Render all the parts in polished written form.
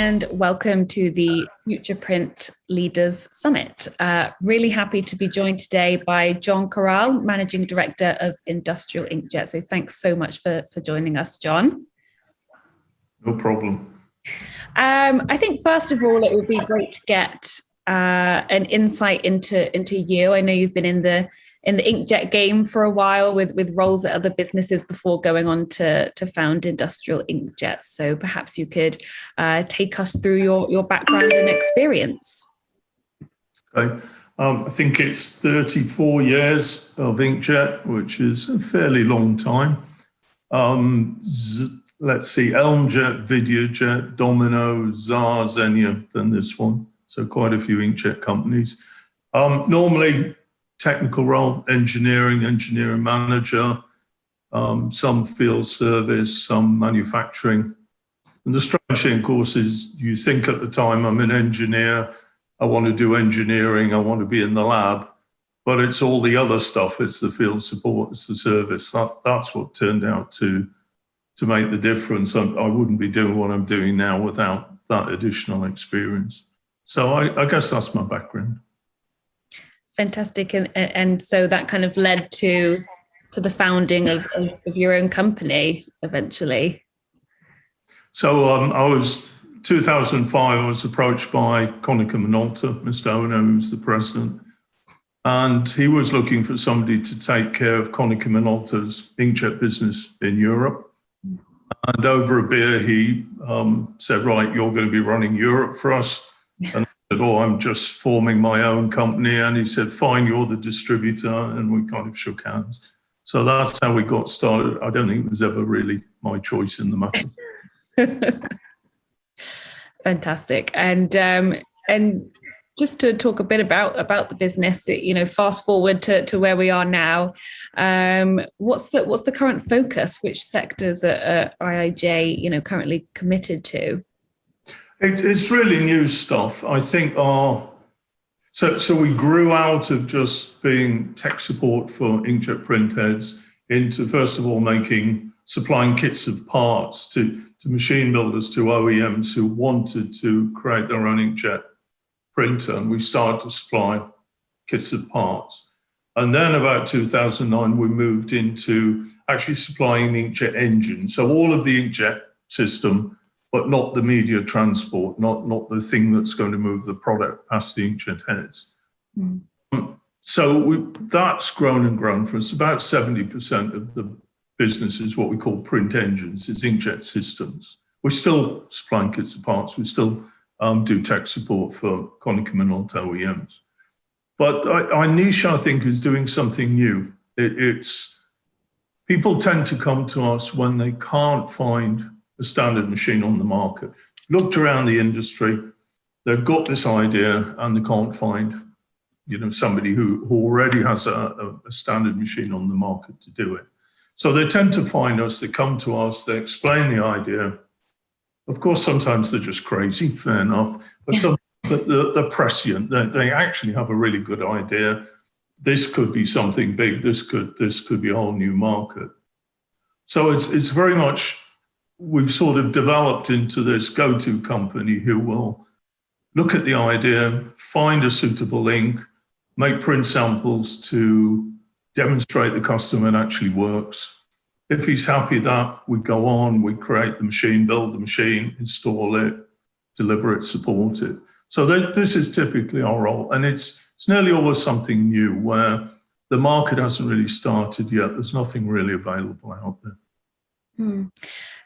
and welcome to the FuturePrint Leaders Summit. Really happy to be joined today by John Corral, Managing Director of Industrial Inkjet. So thanks so much for joining us, John. No problem. I think first of all, it would be great to get an insight into you. I know you've been in the inkjet game for a while with roles at other businesses before going on to found Industrial Inkjet. So perhaps you could take us through your background and experience. Okay. I think it's 34 years of Inkjet, which is a fairly long time. Let's see, Elmjet, Videojet, Domino, Xar, Xenia, then this one. So quite a few inkjet companies. Normally, technical role, engineering manager, some field service, some manufacturing. And the strange thing, of course, is you think at the time, I'm an engineer, I want to do engineering, I want to be in the lab, but it's all the other stuff, it's the field support, it's the service. That's what turned out to make the difference. I wouldn't be doing what I'm doing now without that additional experience. So I guess that's my background. Fantastic. And so that kind of led to the founding of your own company eventually. So 2005, I was approached by Konica Minolta, Mr. Ono, who's the president. And he was looking for somebody to take care of Konica Minolta's inkjet business in Europe. And over a beer, he said, right, you're going to be running Europe for us. And I said, oh, I'm just forming my own company. And he said, fine, you're the distributor. And we kind of shook hands. So that's how we got started. I don't think it was ever really my choice in the matter. Fantastic. And just to talk a bit about the business, fast forward to where we are now. What's the current focus? Which sectors are IIJ, currently committed to? It's really new stuff. I think so we grew out of just being tech support for inkjet print heads into, first of all, supplying kits of parts to machine builders, to OEMs who wanted to create their own inkjet printer. And we started to supply kits of parts. And then about 2009, we moved into actually supplying the inkjet engine. So all of the inkjet system, but not the media transport, not the thing that's going to move the product past the inkjet heads. Mm. So that's grown and grown for us. About 70% of the business is what we call print engines, it's inkjet systems. We're still supplying kits of parts. We still do tech support for Konica Minolta OEMs. But our niche, I think, is doing something new. It's people tend to come to us when they can't find a standard machine on the market. Looked around the industry, they've got this idea and they can't find, somebody who already has a standard machine on the market to do it. So they tend to find us, they come to us, they explain the idea. Of course, sometimes they're just crazy, fair enough, but sometimes they're prescient. They actually have a really good idea. This could be something big. This could be a whole new market. So it's very much, we've sort of developed into this go-to company who will look at the idea, find a suitable ink, make print samples to demonstrate the customer it actually works. If he's happy that, we go on, we create the machine, build the machine, install it, deliver it, support it. So this is typically our role. And it's nearly always something new where the market hasn't really started yet. There's nothing really available out there. Hmm.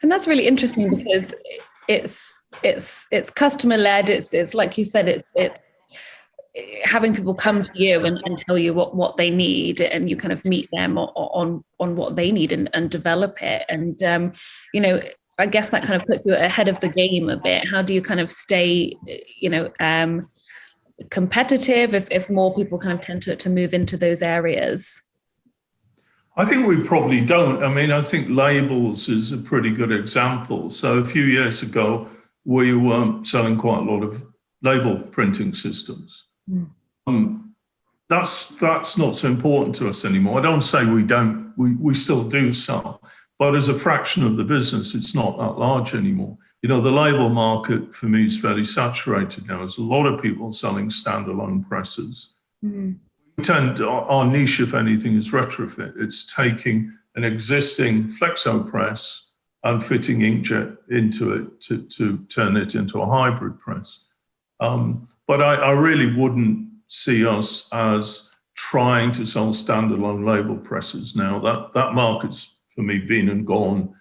And that's really interesting because it's customer led. It's like you said, it's having people come to you and tell you what they need, and you kind of meet them on what they need and develop it. And I guess that kind of puts you ahead of the game a bit. How do you kind of stay competitive if more people kind of tend to move into those areas? I think we probably don't. I mean, I think labels is a pretty good example. So a few years ago, we were selling quite a lot of label printing systems. Mm. That's not so important to us anymore. I don't say we don't. We still do sell, but as a fraction of the business, it's not that large anymore. the label market for me is fairly saturated now. There's a lot of people selling standalone presses. Our niche, if anything, is retrofit. It's taking an existing flexo press and fitting inkjet into it to turn it into a hybrid press. But I really wouldn't see us as trying to sell standalone label presses now. That market's, for me, been and gone.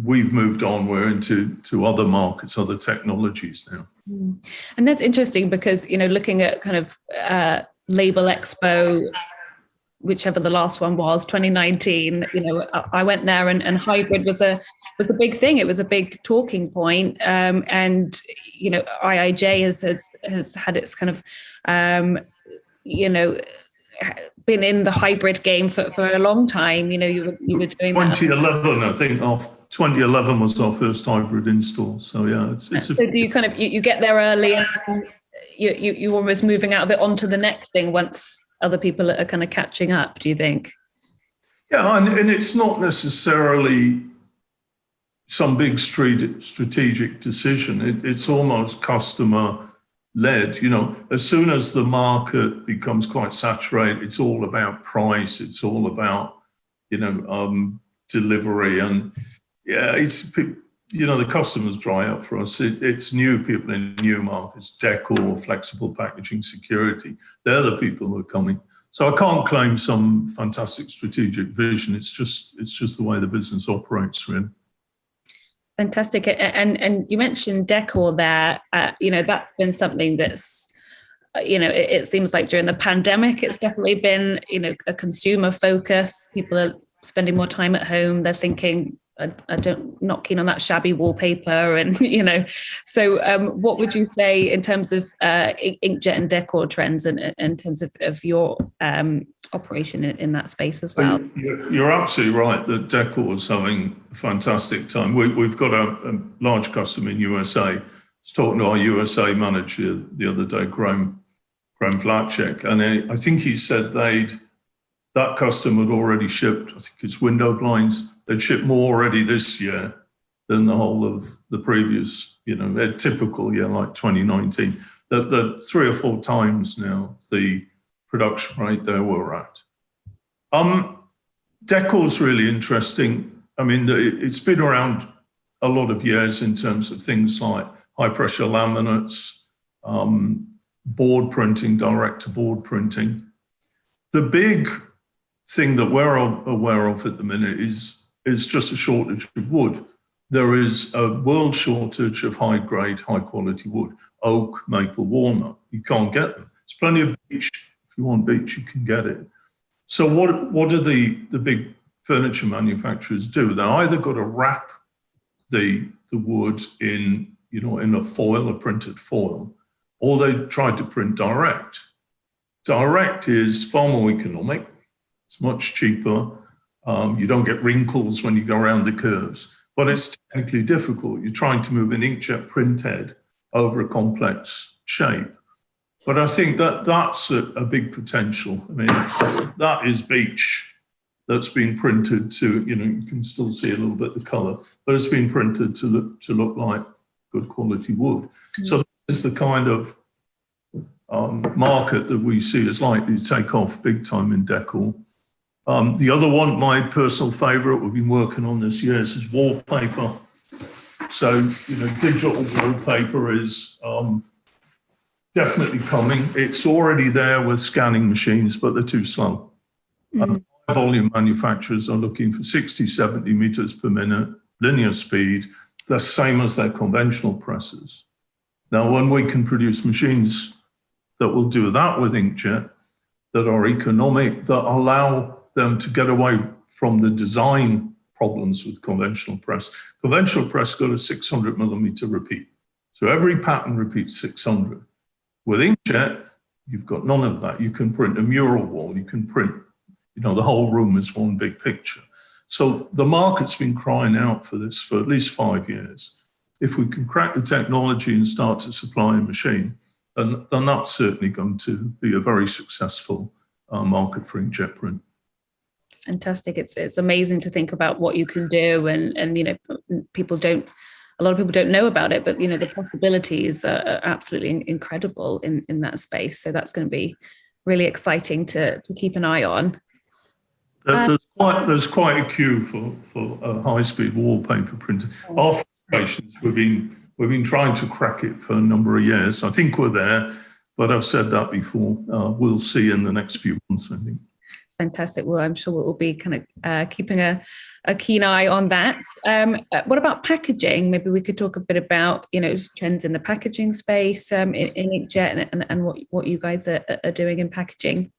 We've moved on. We're into other markets, other technologies now. And that's interesting because, looking at kind of Label Expo, whichever the last one was, 2019, I went there and hybrid was a big thing. It was a big talking point. And, IIJ has had its kind of, been in the hybrid game for a long time. You were doing 2011, I think, 2011 was our first hybrid install. So yeah, so do you kind of you get there early and you almost moving out of it onto the next thing once other people are kind of catching up, do you think? Yeah, and it's not necessarily some big strategic decision. It's almost customer led. As soon as the market becomes quite saturated, it's all about price. It's all about delivery, and the customers dry up for us. It's new people in new markets, Decor, flexible packaging, security. They're the people who are coming. So I can't claim some fantastic strategic vision. It's just the way the business operates, really. Fantastic. And you mentioned Decor there. That's been something that's, it seems like during the pandemic, it's definitely been, a consumer focus. People are spending more time at home. They're thinking, not keen on that shabby wallpaper, and So, what would you say in terms of inkjet and Decor trends, and in terms of your operation in that space as well? You're absolutely right that Decor is having a fantastic time. We've got a large customer in USA. I was talking to our USA manager the other day, Graham Flatcheck, and I think he said that customer had already shipped, I think it's window blinds. They'd shipped more already this year than the whole of the previous, a typical year like 2019. That 3 or 4 times now the production rate there we're at. Decor's really interesting. I mean, it's been around a lot of years in terms of things like high pressure laminates, board printing, direct to board printing. The big thing that we're aware of at the minute is just a shortage of wood. There is a world shortage of high grade, high quality wood, oak, maple, walnut. You can't get them. There's plenty of beech. If you want beech, you can get it. So what do the big furniture manufacturers do? They either got to wrap the wood in a foil, a printed foil, or they try to print direct. Direct is far more economic. It's much cheaper. You don't get wrinkles when you go around the curves, but it's technically difficult. You're trying to move an inkjet print head over a complex shape. But I think that's a big potential. I mean, that is beech that's been printed to, you can still see a little bit of the color, but it's been printed to look like good quality wood. Mm-hmm. So this is the kind of market that we see is likely to take off big time in Decor. The other one, my personal favorite, we've been working on this year, is wallpaper. So, digital wallpaper is definitely coming. It's already there with scanning machines, but they're too slow. Mm-hmm. Volume manufacturers are looking for 60, 70 meters per minute, linear speed, the same as their conventional presses. Now, when we can produce machines that will do that with inkjet, that are economic, that allow them to get away from the design problems with conventional press. Conventional press got a 600 millimeter repeat. So every pattern repeats 600. With inkjet, you've got none of that. You can print a mural wall. You can print, the whole room is one big picture. So the market's been crying out for this for at least 5 years. If we can crack the technology and start to supply a machine, then that's certainly going to be a very successful market for inkjet print. Fantastic. It's amazing to think about what you can do, and people don't a lot of people don't know about it, but the possibilities are absolutely incredible in that space. So that's going to be really exciting to keep an eye on. There's quite a queue for a high-speed wallpaper printer. Our frustrations, we've been trying to crack it for a number of years. I think we're there, but I've said that before. We'll see in the next few months, I think. Fantastic. Well, I'm sure we'll be kind of keeping a keen eye on that. What about packaging? Maybe we could talk a bit about trends in the packaging space in Inkjet and what you guys are doing in packaging.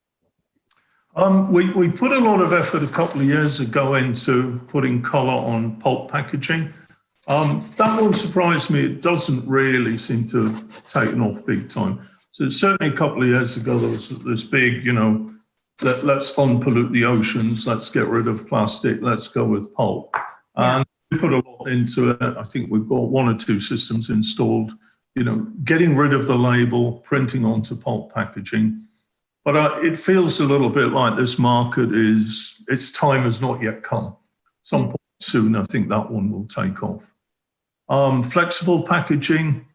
We put a lot of effort a couple of years ago into putting colour on pulp packaging. That one surprised me. It doesn't really seem to have taken off big time. So certainly a couple of years ago, there was this big, let's unpollute the oceans, let's get rid of plastic, let's go with pulp. Yeah. And we put a lot into it. I think we've got 1 or 2 systems installed, getting rid of the label, printing onto pulp packaging. But it feels a little bit like this market its time has not yet come. Some point soon, I think that one will take off. Flexible packaging,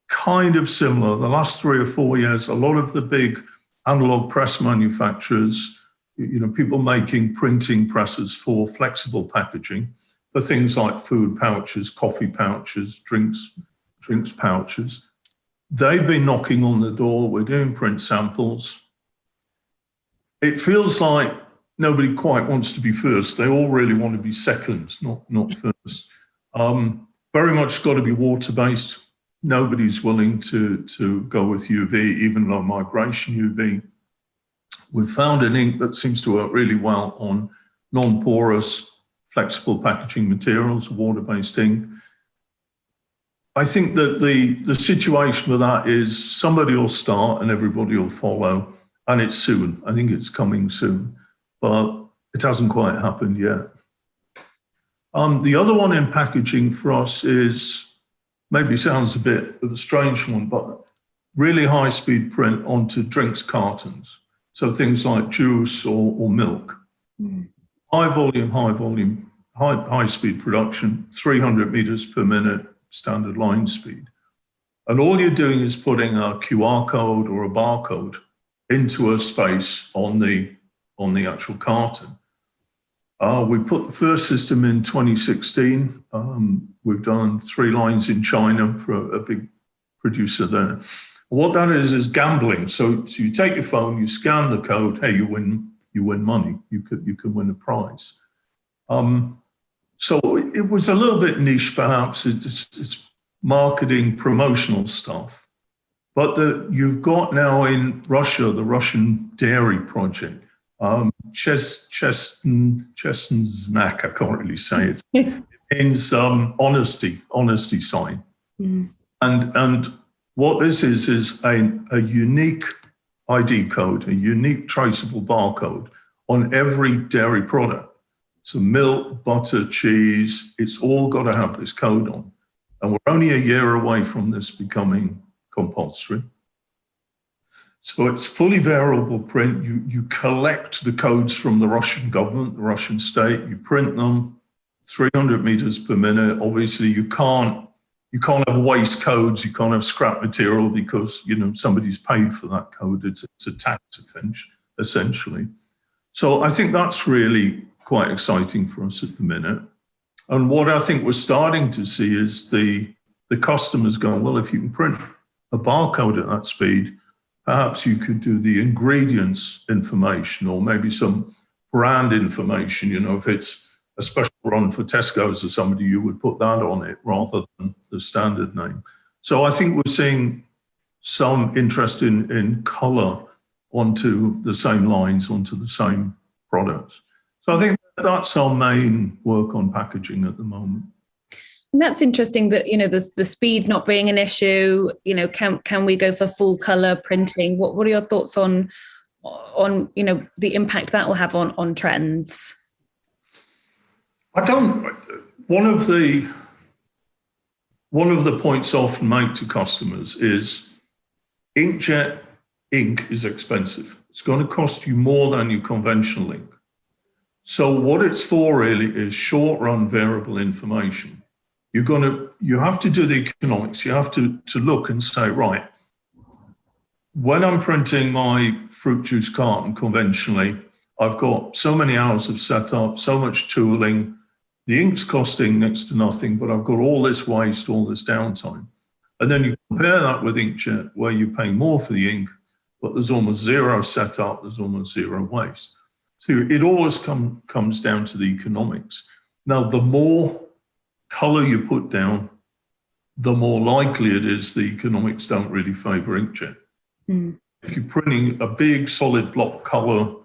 kind of similar. The last 3 or 4 years, a lot of the big analog press manufacturers, people making printing presses for flexible packaging, for things like food pouches, coffee pouches, drinks pouches. They've been knocking on the door. We're doing print samples. It feels like nobody quite wants to be first. They all really want to be second, not first. Very much got to be water-based. Nobody's willing to go with UV, even low migration UV. We've found an ink that seems to work really well on non-porous, flexible packaging materials, water-based ink. I think that the situation with that is somebody will start and everybody will follow. And it's soon. I think it's coming soon, but it hasn't quite happened yet. The other one in packaging for us is, maybe sounds a bit of a strange one, but really high-speed print onto drinks cartons. So things like juice or milk. High-speed production, 300 meters per minute, standard line speed. And all you're doing is putting a QR code or a barcode into a space on the actual carton. We put the first system in 2016. We've done 3 lines in China for a big producer there. What that is gambling. So you take your phone, you scan the code, hey, you win money. You can win a prize. So it was a little bit niche, perhaps. It's marketing, promotional stuff. But you've got now in Russia, the Russian dairy project, Chestnuznak, I can't really say it. It means honesty sign. Mm. And what this is a unique ID code, a unique traceable barcode on every dairy product. So milk, butter, cheese, it's all got to have this code on. And we're only a year away from this becoming compulsory. So it's fully variable print. You collect the codes from the Russian government, the Russian state, you print them 300 meters per minute. Obviously you can't have waste codes, you can't have scrap material because somebody's paid for that code. It's a tax offense, essentially. So I think that's really quite exciting for us at the minute. And what I think we're starting to see is the customers going, well, if you can print a barcode at that speed, perhaps you could do the ingredients information or maybe some brand information. If it's a special run for Tesco's or somebody, you would put that on it rather than the standard name. So I think we're seeing some interest in color onto the same lines, onto the same products. So I think that's our main work on packaging at the moment. And that's interesting that, the speed not being an issue, can we go for full color printing? What are your thoughts on the impact that will have on trends? One of the points I often make to customers is Inkjet ink is expensive. It's going to cost you more than your conventional ink. So what it's for really is short run variable information. you have to do the economics. You have to look and say, right, when I'm printing my fruit juice carton conventionally, I've got so many hours of setup, so much tooling. The ink's costing next to nothing, but I've got all this waste, all this downtime. And then you compare that with Inkjet, where you pay more for the ink, but there's almost zero setup, there's almost zero waste. So it always comes down to the economics. Now, the more color you put down, the more likely it is the economics don't really favor Inkjet. Mm. If you're printing a big solid block color,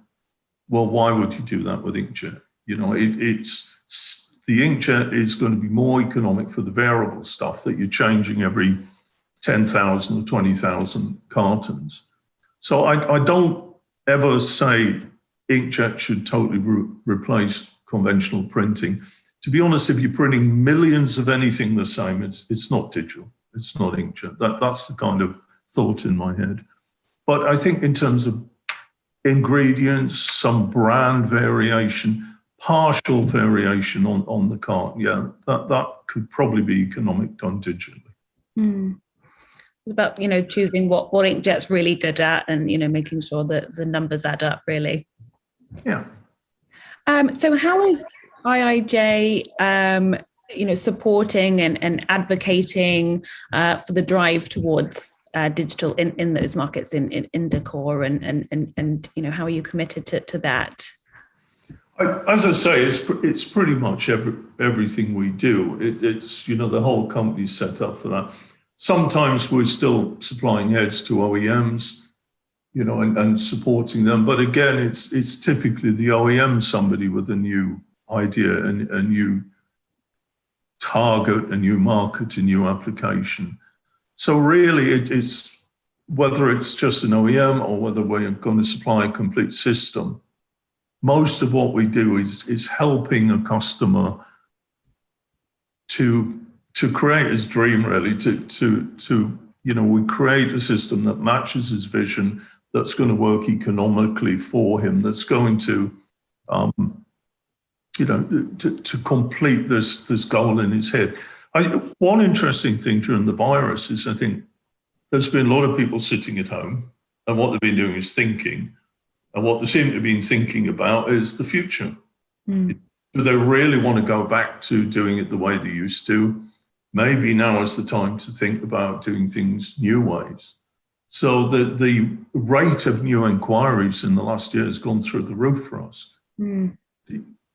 well, why would you do that with Inkjet? You know, the Inkjet is going to be more economic for the variable stuff that you're changing every 10,000 or 20,000 cartons. So I don't ever say Inkjet should totally replace conventional printing. To be honest, if you're printing millions of anything the same, it's not digital. It's not Inkjet. That's the kind of thought in my head. But I think in terms of ingredients, some brand variation, partial variation on the carton, yeah, that could probably be economic done digitally. Mm. It's about, choosing what Inkjet's really good at and, making sure that the numbers add up, really. Yeah. So how is IIJ, supporting and advocating for the drive towards digital in those markets in Decor and how are you committed to that? As I say, it's pretty much everything we do. It's the whole company's set up for that. Sometimes we're still supplying heads to OEMs, and supporting them. But again, it's typically the OEM, somebody with a new idea and a new target, a new market, a new application. So really, it's whether it's just an OEM or whether we're going to supply a complete system. Most of what we do is helping a customer to create his dream, really, we create a system that matches his vision, that's going to work economically for him, that's going to, to complete this goal in his head. One interesting thing during the virus is I think there's been a lot of people sitting at home, and what they've been doing is thinking, and what they seem to have been thinking about is the future. Mm. Do they really want to go back to doing it the way they used to? Maybe now is the time to think about doing things new ways. So the rate of new inquiries in the last year has gone through the roof for us. Mm.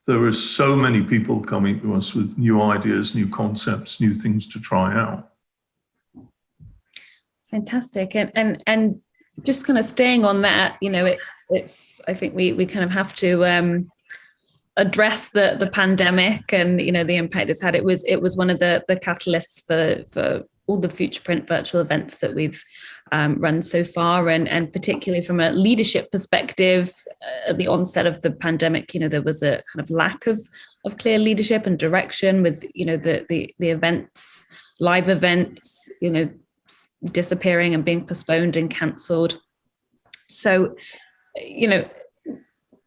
There are so many people coming to us with new ideas, new concepts, new things to try out. Fantastic. And just kind of staying on that, it's I think we kind of have to address the pandemic and the impact it's had. It was one of the catalysts for all the FuturePrint virtual events that we've run so far, and particularly from a leadership perspective, at the onset of the pandemic, there was a kind of lack of clear leadership and direction with the events, live events, disappearing and being postponed and cancelled. So,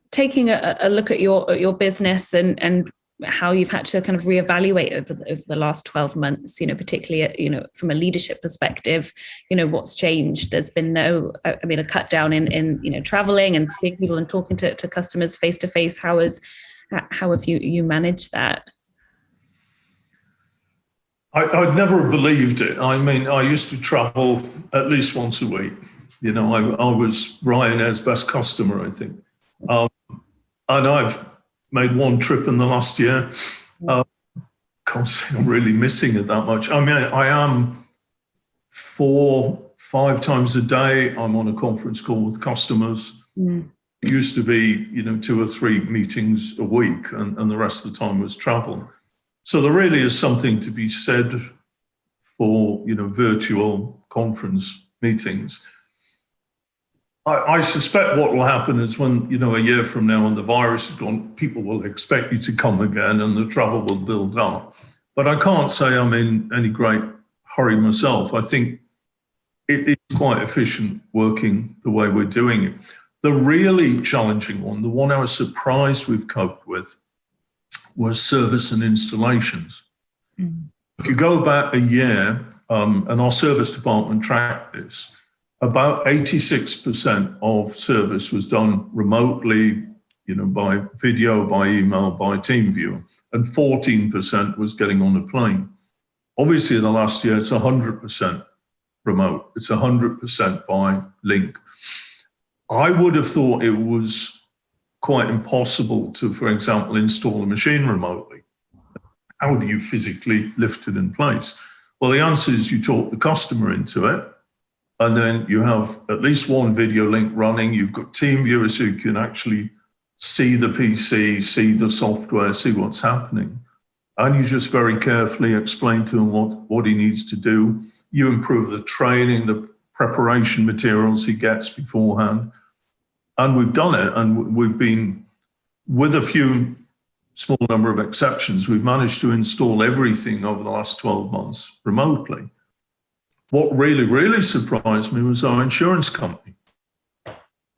taking a look at your business and how you've had to kind of reevaluate over the last 12 months, particularly, from a leadership perspective, what's changed. There's been a cut down in traveling and seeing people and talking to customers face to face. How have you managed that? I'd never believed it. I mean, I used to travel at least once a week. I was Ryanair's best customer, I think. And I've made one trip in the last year. Can't say I'm really missing it that much. I mean, I am 4-5 times a day. I'm on a conference call with customers. Mm. It used to be, 2 or 3 meetings a week, and the rest of the time was travel. So there really is something to be said for, virtual conference meetings. I suspect what will happen is when, a year from now when the virus is gone, people will expect you to come again and the travel will build up. But I can't say I'm in any great hurry myself. I think it is quite efficient working the way we're doing it. The really challenging one, the one I was surprised we've coped with, was service and installations. Mm. If you go back a year, and our service department tracked this, about 86% of service was done remotely, by video, by email, by TeamViewer, and 14% was getting on a plane. Obviously, in the last year, it's 100% remote. It's 100% by link. I would have thought it was quite impossible to, for example, install a machine remotely. How do you physically lift it in place? Well, the answer is you talk the customer into it, and then you have at least one video link running. You've got TeamViewer so you can actually see the PC, see the software, see what's happening. And you just very carefully explain to him what he needs to do. You improve the training, the preparation materials he gets beforehand. And we've done it, and we've been, with a few small number of exceptions, we've managed to install everything over the last 12 months remotely. What really, really surprised me was our insurance company.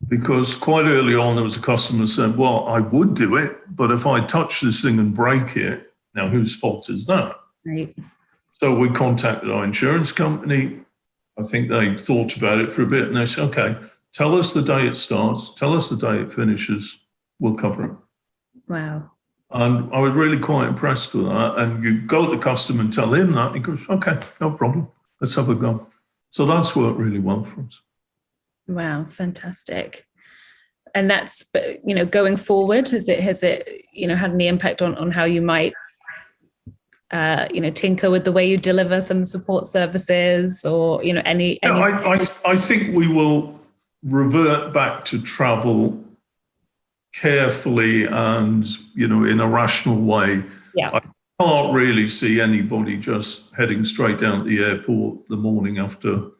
Because quite early on, there was a customer who said, well, I would do it, but if I touch this thing and break it, now whose fault is that? Right. So we contacted our insurance company. I think they thought about it for a bit, and they said, okay, tell us the day it starts, tell us the day it finishes, we'll cover it. Wow. And I was really quite impressed with that. And you go to the customer and tell him that, he goes, okay, no problem, let's have a go. So that's worked really well for us. Wow, fantastic. And that's, going forward, has it had any impact on how you might, tinker with the way you deliver some support services, or, any? I think we will revert back to travel carefully and, in a rational way. Yeah. I can't really see anybody just heading straight down to the airport the morning after.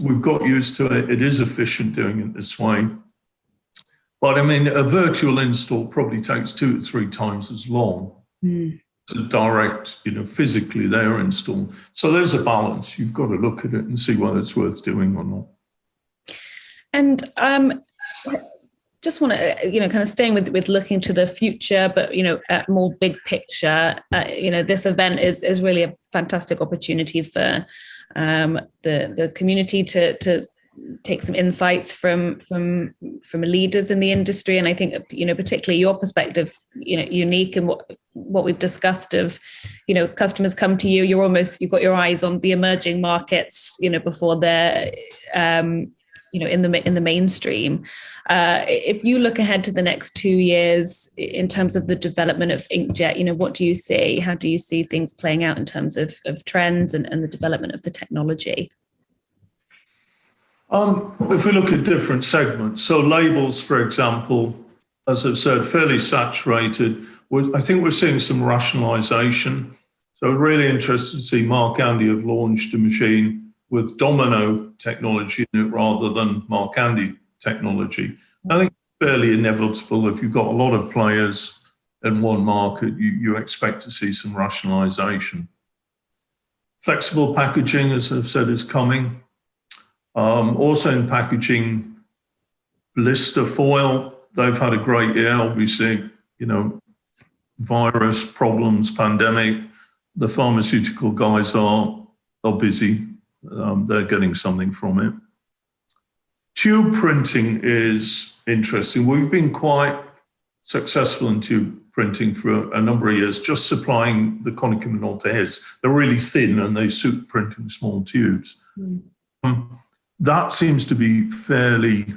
We've got used to it. It is efficient doing it this way. But I mean, a virtual install probably takes 2 to 3 times as long to direct, physically their install. So there's a balance. You've got to look at it and see whether it's worth doing or not. And just want to, kind of staying with looking to the future, but, at more big picture, this event is really a fantastic opportunity for the community to take some insights from leaders in the industry. And I think, particularly your perspective's, unique, and what we've discussed of, customers come to you, you've got your eyes on the emerging markets, before they're, in the mainstream. If you look ahead to the next 2 years in terms of the development of Inkjet, what do you see? How do you see things playing out in terms of trends and the development of the technology? If we look at different segments, so labels, for example, as I've said, fairly saturated. I think we're seeing some rationalization. So really interested to see Mark Andy have launched a machine with domino technology in it rather than Mark Andy technology. I think it's fairly inevitable. If you've got a lot of players in one market, you expect to see some rationalization. Flexible packaging, as I've said, is coming. Also in packaging, blister foil, they've had a great year. Obviously, virus problems, pandemic. The pharmaceutical guys are busy. They're getting something from it. Tube printing is interesting. We've been quite successful in tube printing for a number of years, just supplying the Konica Minolta heads. They're really thin and they suit printing small tubes. That seems to be fairly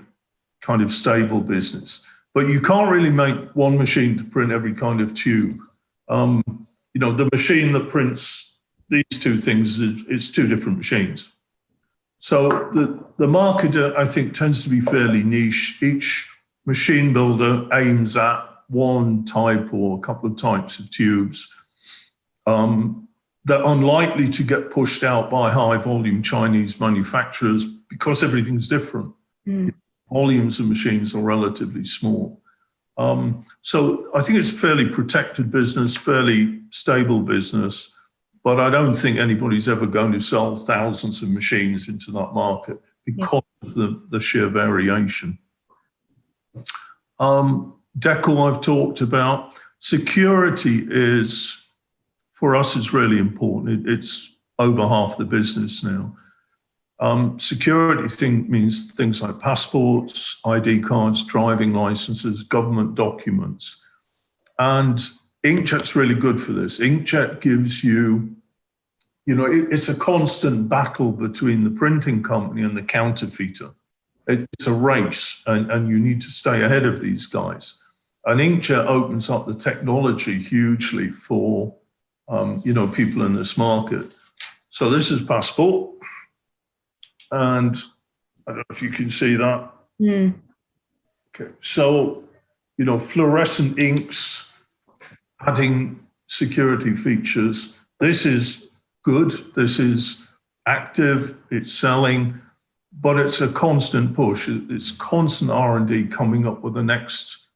kind of stable business. But you can't really make one machine to print every kind of tube. The machine that prints these two things, it's 2 different machines. So the market, I think, tends to be fairly niche. Each machine builder aims at one type or a couple of types of tubes. They're unlikely to get pushed out by high volume Chinese manufacturers because everything's different. Volumes of machines are relatively small. So I think it's a fairly protected business, fairly stable business. But I don't think anybody's ever going to sell thousands of machines into that market because of the sheer variation. Decor I've talked about. Security is for us is really important. It's over half the business now. Security means things like passports, ID cards, driving licenses, government documents. And Inkjet's really good for this. Inkjet gives you, it's a constant battle between the printing company and the counterfeiter. It's a race, and you need to stay ahead of these guys. And Inkjet opens up the technology hugely for, people in this market. So this is passport. And I don't know if you can see that. Mm. Okay, so, fluorescent inks, adding security features. This is good. This is active. It's selling, but it's a constant push. It's constant R&D coming up with the next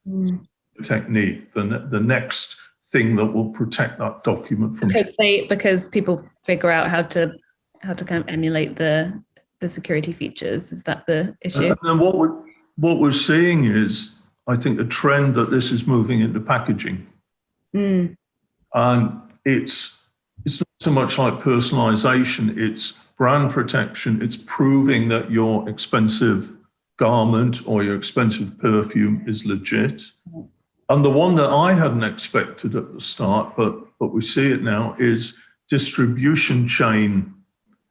technique, the next thing that will protect that document from. Because people figure out how to kind of emulate the security features. Is that the issue? And what we're seeing is, I think, a trend that this is moving into packaging. Mm. And it's not so much like personalization, it's brand protection. It's proving that your expensive garment or your expensive perfume is legit. And the one that I hadn't expected at the start, but we see it now, is distribution chain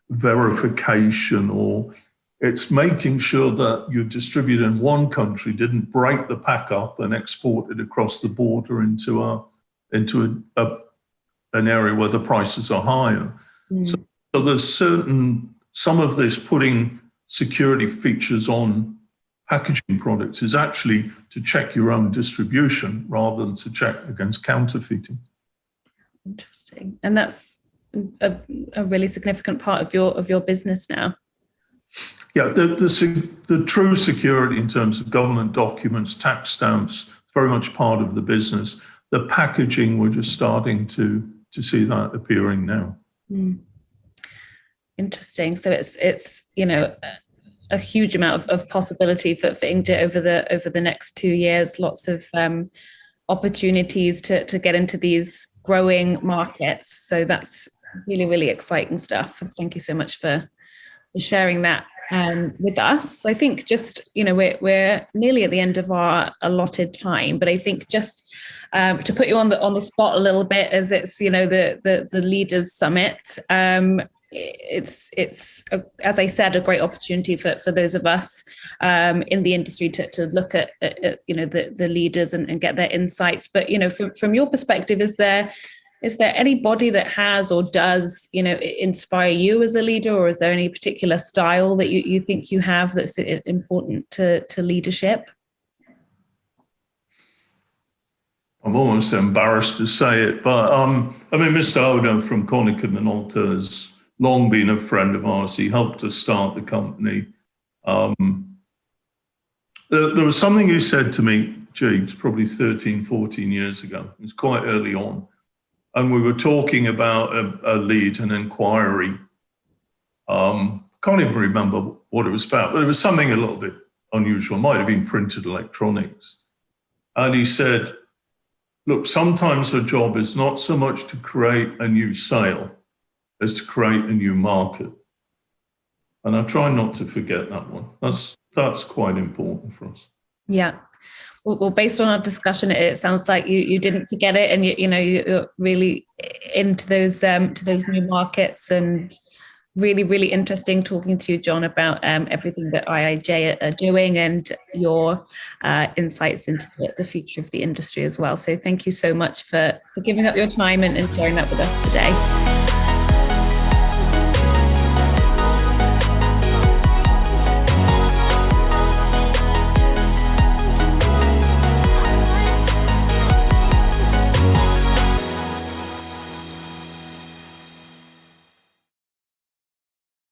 verification, or it's making sure that your distributor in one country didn't break the pack up and export it across the border into an area where the prices are higher. So there's some of this putting security features on packaging products is actually to check your own distribution rather than to check against counterfeiting. Interesting. And that's a really significant part of your business now. Yeah, the true security in terms of government documents, tax stamps, very much part of the business. The packaging, we're just starting to see that appearing now. Interesting. So it's a huge amount of possibility for Inkjet over the next 2 years. Lots of opportunities to get into these growing markets. So that's really, really exciting stuff. Thank you so much for sharing that with us. I think just, we're nearly at the end of our allotted time, but I think just to put you on the spot a little bit, as it's, the Leaders Summit, it's as I said, a great opportunity for those of us in the industry to look at the leaders and get their insights. But from your perspective, is there anybody that has or does inspire you as a leader, or is there any particular style that you think you have that's important to leadership? I'm almost embarrassed to say it, but Mr. Oda from Konica Minolta has long been a friend of ours. He helped us start the company. There was something he said to me, Jeeves, probably 13, 14 years ago. It was quite early on. And we were talking about a lead, an inquiry. Can't even remember what it was about, but it was something a little bit unusual. It might have been printed electronics. And he said, look, sometimes the job is not so much to create a new sale as to create a new market. And I try not to forget that one. That's quite important for us. Yeah. Well, based on our discussion, it sounds like you didn't forget it, and you're really into those new markets, and really, really interesting talking to you, John, about everything that IIJ are doing and your insights into the future of the industry as well. So thank you so much for giving up your time and sharing that with us today.